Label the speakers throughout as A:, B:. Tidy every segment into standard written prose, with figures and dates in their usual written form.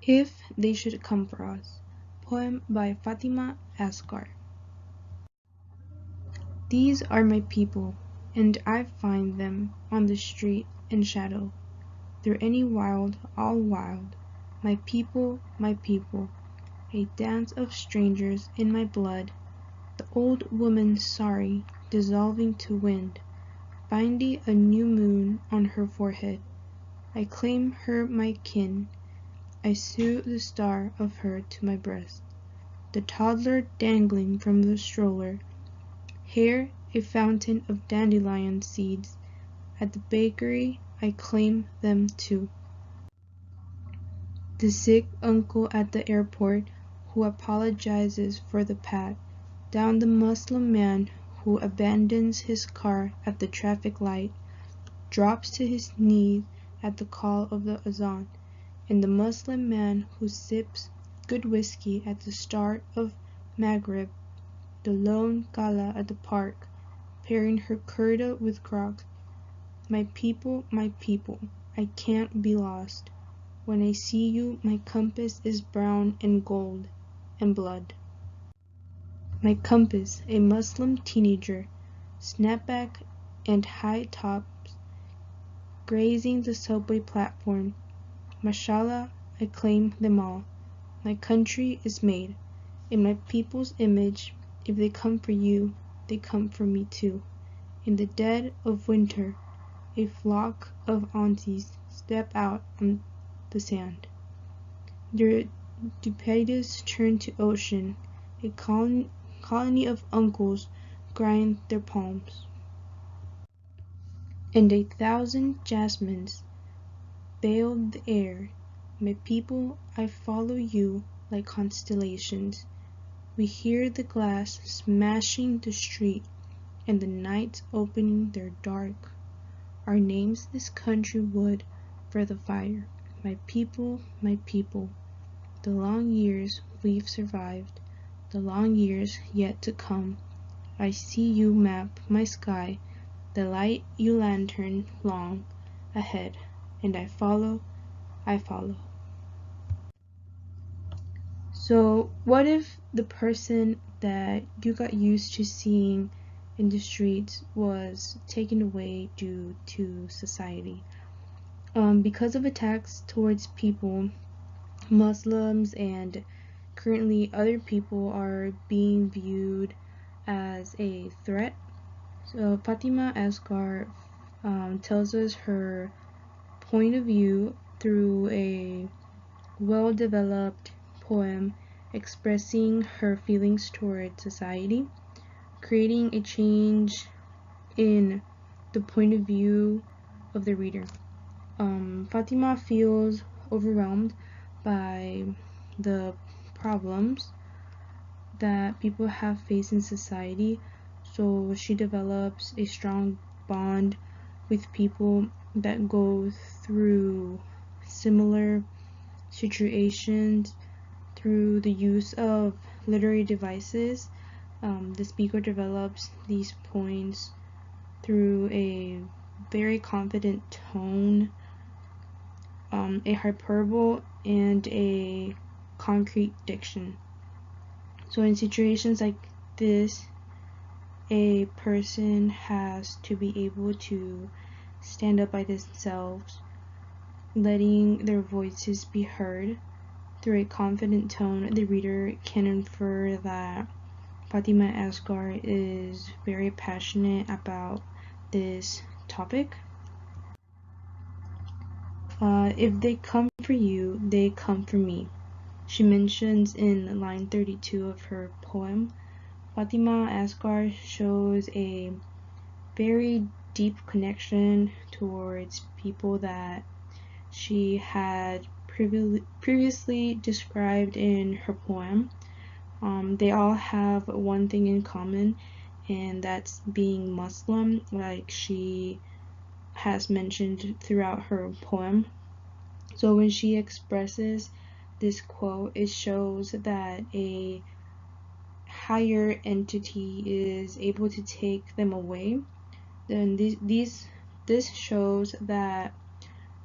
A: If They Should Come For Us, poem by Fatimah Asghar. These are my people, and I find them on the street in shadow, through any wild, all wild. My people, a dance of strangers in my blood, the old woman sorry, dissolving to wind, finding a new moon on her forehead. I claim her my kin, I sew the star of her to my breast, the toddler dangling from the stroller, hair a fountain of dandelion seeds. At the bakery I claim them too. The sick uncle at the airport who apologizes for the pat down the Muslim man who abandons his car at the traffic light, drops to his knees at the call of the azan, and the Muslim man who sips good whiskey at the start of Maghrib, the lone gala at the park, pairing her kurda with crocs. My people, I can't be lost. When I see you, my compass is brown and gold and blood. My compass, a Muslim teenager, snapback and high tops, grazing the subway platform. Mashallah, I claim them all. My country is made in my people's image. If they come for you, they come for me too. In the dead of winter, a flock of aunties step out on the sand. Their dupatas turn to ocean. A colony of uncles grind their palms. And 1,000 jasmines veil the air. My people, I follow you like constellations. We hear the glass smashing the street and the nights opening their dark. Our names this country wood for the fire. My people, the long years we've survived, the long years yet to come. I see you map my sky, the light you lantern long ahead, and I follow. So what if the person that you got used to seeing in the streets was taken away due to society? Because of attacks towards people, Muslims and currently other people are being viewed as a threat. So Fatimah Asghar tells us her point of view through a well-developed poem expressing her feelings toward society, creating a change in the point of view of the reader. Fatimah feels overwhelmed by the problems that people have faced in society, so she develops a strong bond with people that go through similar situations. Through the use of literary devices, the speaker develops these points through a very confident tone, a hyperbole, and a concrete diction. So in situations like this, a person has to be able to stand up by themselves, letting their voices be heard. Through a confident tone, the reader can infer that Fatimah Asghar is very passionate about this topic. If they come for you, they come for me. She mentions in line 32 of her poem. Fatimah Asghar shows a very deep connection towards people that she had previously described in her poem. They all have one thing in common, and that's being Muslim, like she has mentioned throughout her poem. So when she expresses this quote, it shows that a higher entity is able to take them away. Then this shows that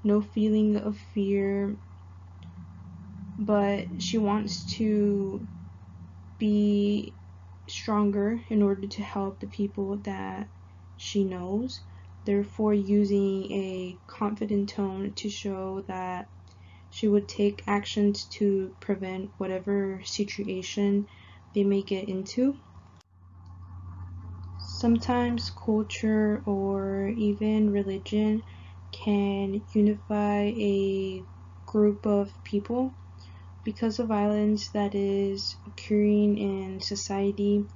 A: no feeling of fear but she wants to be stronger in order to help the people that she knows, therefore using a confident tone to show that she would take actions to prevent whatever situation they may get into. Sometimes culture or even religion can unify a group of people. Because of violence that is occurring in society,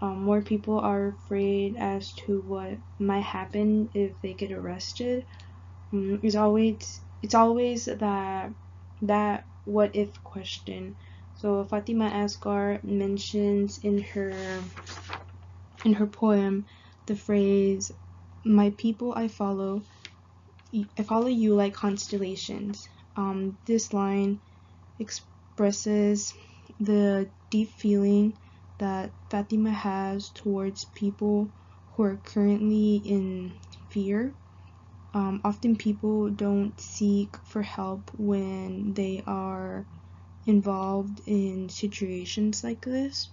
A: more people are afraid as to what might happen if they get arrested. It's always that what if question. So Fatima Asghar mentions in her poem the phrase, "My people I follow you like constellations." This line expresses the deep feeling that Fatima has towards people who are currently in fear. Often people don't seek for help when they are involved in situations like this.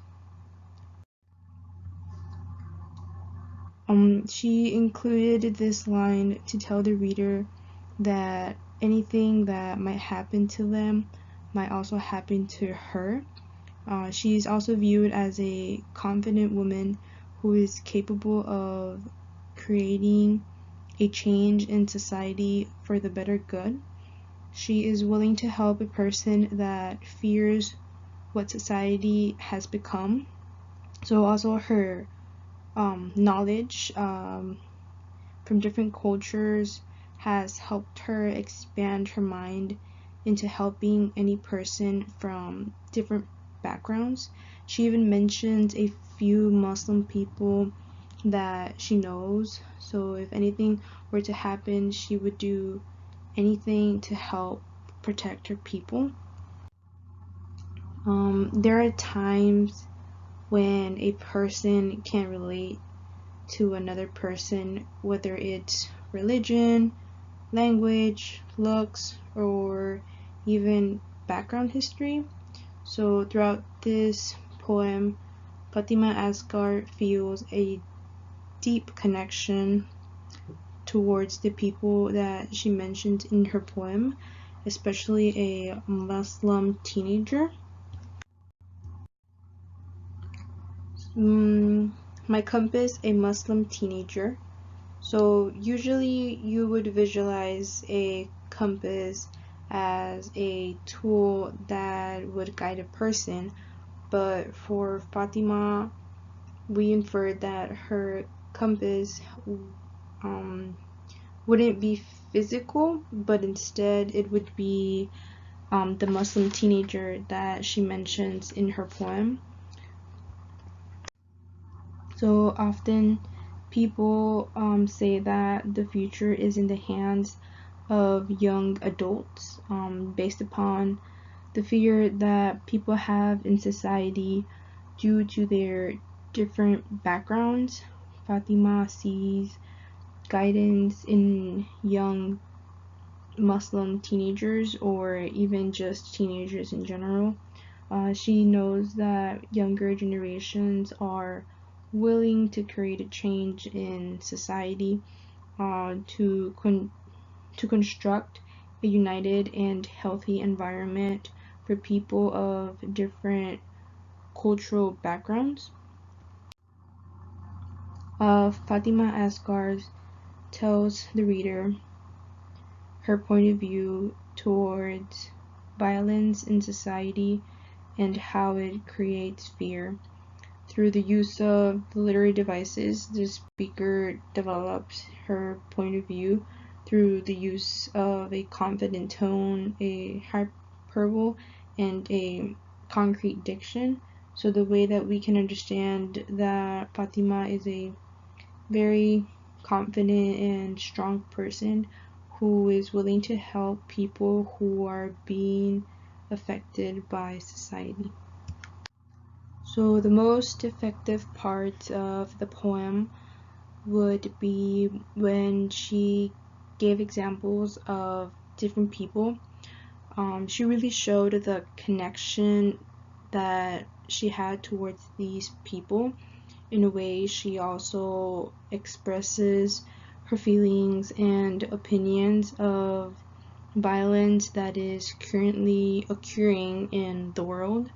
A: She included this line to tell the reader that anything that might happen to them might also happen to her. She's also viewed as a confident woman who is capable of creating a change in society for the better good. She is willing to help a person that fears what society has become. So also her knowledge from different cultures has helped her expand her mind into helping any person from different backgrounds. She even mentions a few Muslim people that she knows, so if anything were to happen, she would do anything to help protect her people. There are times when a person can relate to another person, whether it's religion, language, looks, or even background history. So throughout this poem, Fatima Asghar feels a deep connection towards the people that she mentioned in her poem, especially a Muslim teenager. My compass, a Muslim teenager. So usually you would visualize a compass as a tool that would guide a person, but for Fatima, we inferred that her compass wouldn't be physical, but instead it would be the Muslim teenager that she mentions in her poem. So often people say that the future is in the hands of young adults, based upon the fear that people have in society due to their different backgrounds. Fatima sees guidance in young Muslim teenagers or even just teenagers in general. She knows that younger generations are willing to create a change in society, to construct a united and healthy environment for people of different cultural backgrounds. Fatima Asghar tells the reader her point of view towards violence in society and how it creates fear. Through the use of the literary devices, the speaker develops her point of view through the use of a confident tone, a hyperbole, and a concrete diction. So the way that we can understand that Fatima is a very confident and strong person who is willing to help people who are being affected by society. So the most effective part of the poem would be when she gave examples of different people. She really showed the connection that she had towards these people. In a way, she also expresses her feelings and opinions of violence that is currently occurring in the world.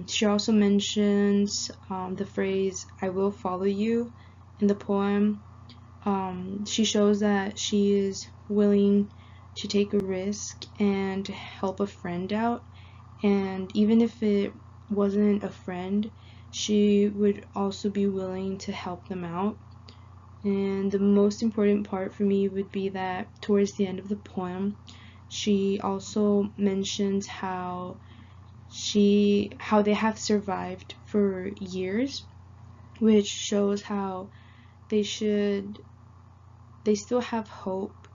A: She also mentions the phrase, "I will follow you," in the poem. She shows that she is willing to take a risk and help a friend out, and even if it wasn't a friend, she would also be willing to help them out. And the most important part for me would be that towards the end of the poem, she also mentions how they have survived for years, which shows how they still have hope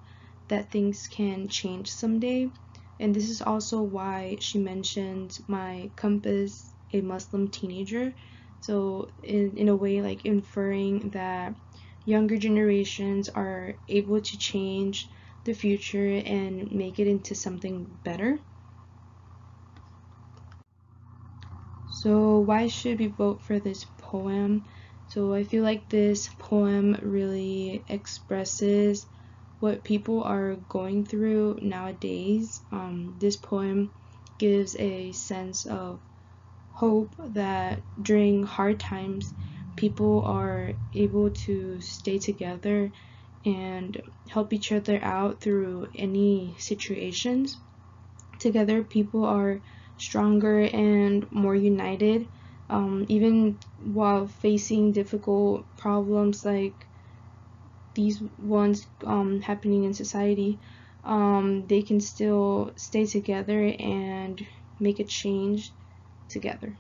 A: that things can change someday. And this is also why she mentioned my compass, a Muslim teenager. So in a way, like inferring that younger generations are able to change the future and make it into something better. So why should we vote for this poem? So I feel like this poem really expresses what people are going through nowadays. This poem gives a sense of hope that during hard times, people are able to stay together and help each other out through any situations. Together, people are stronger and more united, even while facing difficult problems like these ones happening in society. They can still stay together and make a change together.